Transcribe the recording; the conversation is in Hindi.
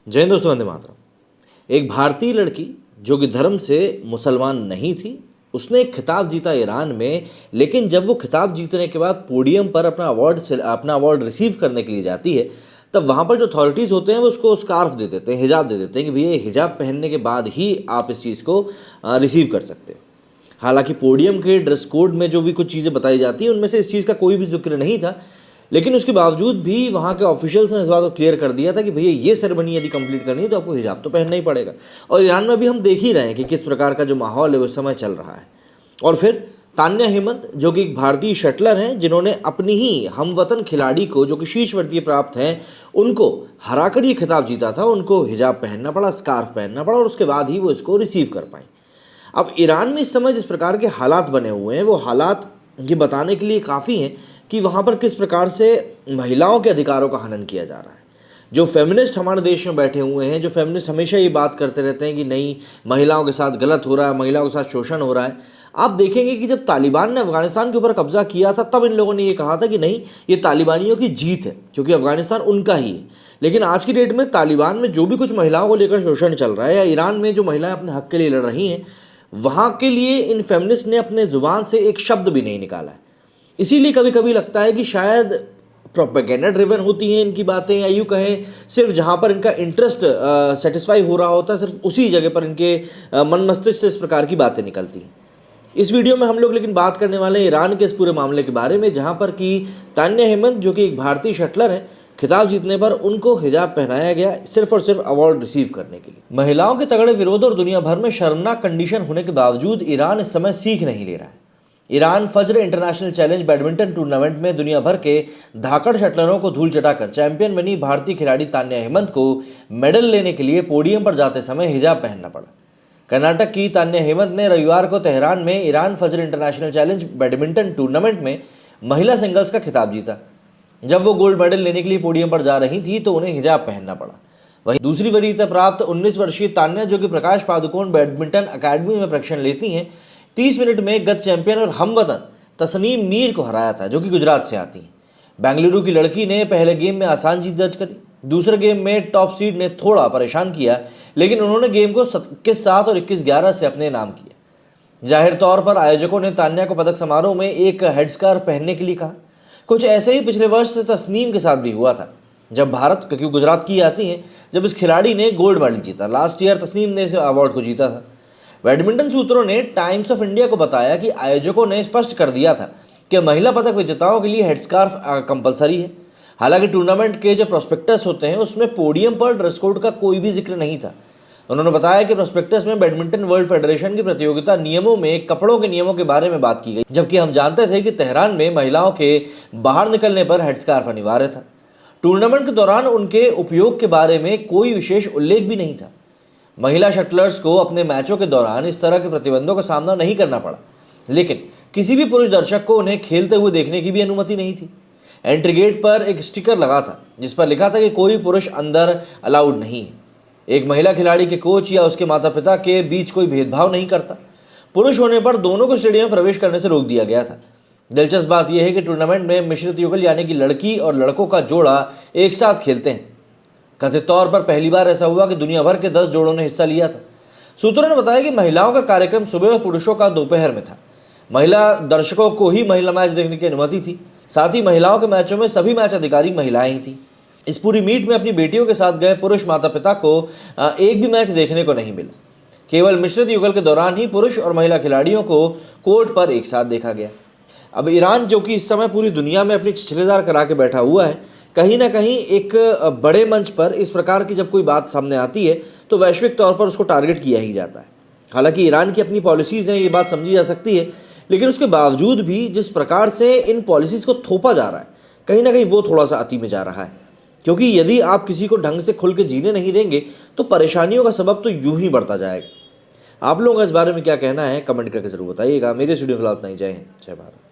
जय हिंद दोस्तों, वंदे मातरम। एक भारतीय लड़की जो कि धर्म से मुसलमान नहीं थी, उसने एक खिताब जीता ईरान में। लेकिन जब वो खिताब जीतने के बाद पोडियम पर अपना अवार्ड रिसीव करने के लिए जाती है, तब वहाँ पर जो अथॉरिटीज़ होते हैं वो उसको स्कार्फ दे देते हैं, हिजाब दे देते हैं कि भैया हिजाब पहनने के बाद ही आप इस चीज़ को रिसीव कर सकते हो। हालांकि पोडियम के ड्रेस कोड में जो भी कुछ चीज़ें बताई जाती हैं उनमें से इस चीज़ का कोई भी जिक्र नहीं था, लेकिन उसके बावजूद भी वहाँ के ऑफिशियल्स ने इस बात को क्लियर कर दिया था कि भैया ये सेरेमनी यदि कंप्लीट करनी है तो आपको हिजाब तो पहनना ही पड़ेगा। और ईरान में भी हम देख ही रहे हैं कि किस प्रकार का जो माहौल है उस समय चल रहा है। और फिर तान्या हेमंत जो कि एक भारतीय शटलर हैं, जिन्होंने अपनी ही हमवतन खिलाड़ी को जो कि शीर्षवर्तीय प्राप्त हैं उनको हराकर ये खिताब जीता था, उनको हिजाब पहनना पड़ा, स्कार्फ पहनना पड़ा और उसके बाद ही वो इसको रिसीव कर पाएँ। अब ईरान में इस समय जिस प्रकार के हालात बने हुए हैं वो हालात ये बताने के लिए काफ़ी हैं कि वहाँ पर किस प्रकार से महिलाओं के अधिकारों का हनन किया जा रहा है। जो फेमिनिस्ट हमारे देश में बैठे हुए हैं, जो फेमिनिस्ट हमेशा ये बात करते रहते हैं कि नहीं महिलाओं के साथ गलत हो रहा है, महिलाओं के साथ शोषण हो रहा है। आप देखेंगे कि जब तालिबान ने अफगानिस्तान के ऊपर कब्जा किया था तब इन लोगों ने ये कहा था कि नहीं ये तालिबानियों की जीत है क्योंकि अफगानिस्तान उनका ही है। लेकिन आज की डेट में तालिबान में जो भी कुछ महिलाओं को लेकर शोषण चल रहा है या ईरान में जो महिलाएं अपने हक के लिए लड़ रही हैं, वहाँ के लिए इन फेमिनिस्ट ने अपने ज़ुबान से एक शब्द भी नहीं निकाला है। इसीलिए कभी कभी लगता है कि शायद प्रोपेगेंडा ड्रिवन होती हैं इनकी बातें, या यूँ कहें सिर्फ जहाँ पर इनका इंटरेस्ट सेटिस्फाई हो रहा होता है सिर्फ उसी जगह पर इनके मन मस्तिष्क से इस प्रकार की बातें निकलती हैं। इस वीडियो में हम लोग लेकिन बात करने वाले हैं ईरान के इस पूरे मामले के बारे में, जहाँ पर कि तान्या हेमंत जो कि एक भारतीय शटलर हैं, खिताब जीतने पर उनको हिजाब पहनाया गया सिर्फ और सिर्फ अवार्ड रिसीव करने के लिए। महिलाओं के तगड़े विरोध और दुनिया भर में शर्मनाक कंडीशन होने के बावजूद ईरान इस समय सीख नहीं ले रहा है। Iran फज्र international challenge badminton tournament में दुनिया भर के धाकड़ शटलरों को धूल चटाकर चैंपियन बनी भारतीय खिलाड़ी तान्या हेमंत को मेडल लेने के लिए पोडियम पर जाते समय हिजाब पहनना पड़ा। कर्नाटक की तान्या हेमंत ने रविवार को तेहरान में Iran फज्र international challenge badminton tournament में महिला सिंगल्स का खिताब जीता। जब वो गोल्ड मेडल लेने के लिए पोडियम पर जा रही थी तो उन्हें हिजाब पहनना पड़ा। वहीं दूसरी वरीयता प्राप्त 19 वर्षीय तान्या जो कि प्रकाश पादुकोण बैडमिंटन अकादमी में प्रशिक्षण लेती हैं, 30 मिनट में गत चैंपियन और हमवतन तस्नीम मीर को हराया था जो कि गुजरात से आती हैं। बेंगलुरु की लड़की ने पहले गेम में आसान जीत दर्ज करी। दूसरे गेम में टॉप सीड ने थोड़ा परेशान किया, लेकिन उन्होंने गेम को 21-7 और 21-11 से अपने नाम किया। जाहिर तौर पर आयोजकों ने तान्या को पदक समारोह में एक हेडस्कार्फ पहनने के लिए कहा। कुछ ऐसे ही पिछले वर्ष से तस्नीम के साथ भी हुआ था जब भारत, क्योंकि गुजरात की आती हैं, जब इस खिलाड़ी ने गोल्ड मेडल जीता। लास्ट ईयर तस्नीम ने इस अवार्ड को जीता था। बैडमिंटन सूत्रों ने टाइम्स ऑफ इंडिया को बताया कि आयोजकों ने स्पष्ट कर दिया था कि महिला पदक विजेताओं के लिए हेडस्कार्फ कंपलसरी है। हालांकि टूर्नामेंट के जो प्रोस्पेक्टस होते हैं उसमें पोडियम पर ड्रेस कोड का कोई भी जिक्र नहीं था। उन्होंने बताया कि प्रोस्पेक्टस में बैडमिंटन वर्ल्ड फेडरेशन की प्रतियोगिता नियमों में कपड़ों के नियमों के बारे में बात की गई, जबकि हम जानते थे कि तेहरान में महिलाओं के बाहर निकलने पर हेडस्कार्फ अनिवार्य था। टूर्नामेंट के दौरान उनके उपयोग के बारे में कोई विशेष उल्लेख भी नहीं था। महिला शटलर्स को अपने मैचों के दौरान इस तरह के प्रतिबंधों का सामना नहीं करना पड़ा, लेकिन किसी भी पुरुष दर्शक को उन्हें खेलते हुए देखने की भी अनुमति नहीं थी। एंट्री गेट पर एक स्टिकर लगा था जिस पर लिखा था कि कोई पुरुष अंदर अलाउड नहीं है। एक महिला खिलाड़ी के कोच या उसके माता पिता के बीच कोई भेदभाव नहीं करता। पुरुष होने पर दोनों को स्टेडियम में प्रवेश करने से रोक दिया गया था। दिलचस्प बात यह है कि टूर्नामेंट में मिश्रित युगल यानी कि लड़की और लड़कों का जोड़ा एक साथ खेलते हैं। कथित तौर पर पहली बार ऐसा हुआ कि दुनिया भर के 10 जोड़ों ने हिस्सा लिया था। सूत्रों ने बताया कि महिलाओं का कार्यक्रम सुबह और पुरुषों का दोपहर में था। महिला दर्शकों को ही महिला मैच देखने की अनुमति थी। साथ ही महिलाओं के मैचों में सभी मैच अधिकारी महिलाएं ही थीं। इस पूरी मीट में अपनी बेटियों के साथ गए पुरुष माता पिता को एक भी मैच देखने को नहीं मिला। केवल मिश्रित युगल के दौरान ही पुरुष और महिला खिलाड़ियों को कोर्ट पर एक साथ देखा गया। अब ईरान जो कि इस समय पूरी दुनिया में अपनी छिछलेदार करा के बैठा हुआ है, कहीं ना कहीं एक बड़े मंच पर इस प्रकार की जब कोई बात सामने आती है तो वैश्विक तौर पर उसको टारगेट किया ही जाता है। हालांकि ईरान की अपनी पॉलिसीज़ हैं, ये बात समझी जा सकती है, लेकिन उसके बावजूद भी जिस प्रकार से इन पॉलिसीज़ को थोपा जा रहा है, कहीं ना कहीं वो थोड़ा सा अति में जा रहा है। क्योंकि यदि आप किसी को ढंग से खुल के जीने नहीं देंगे तो परेशानियों का सबब तो यूं ही बढ़ता जाएगा। आप लोगों का इस बारे में क्या कहना है कमेंट करके ज़रूर बताइएगा। मेरे स्टूडियो फिलहाल इतना ही। जय हिंद, जय भारत।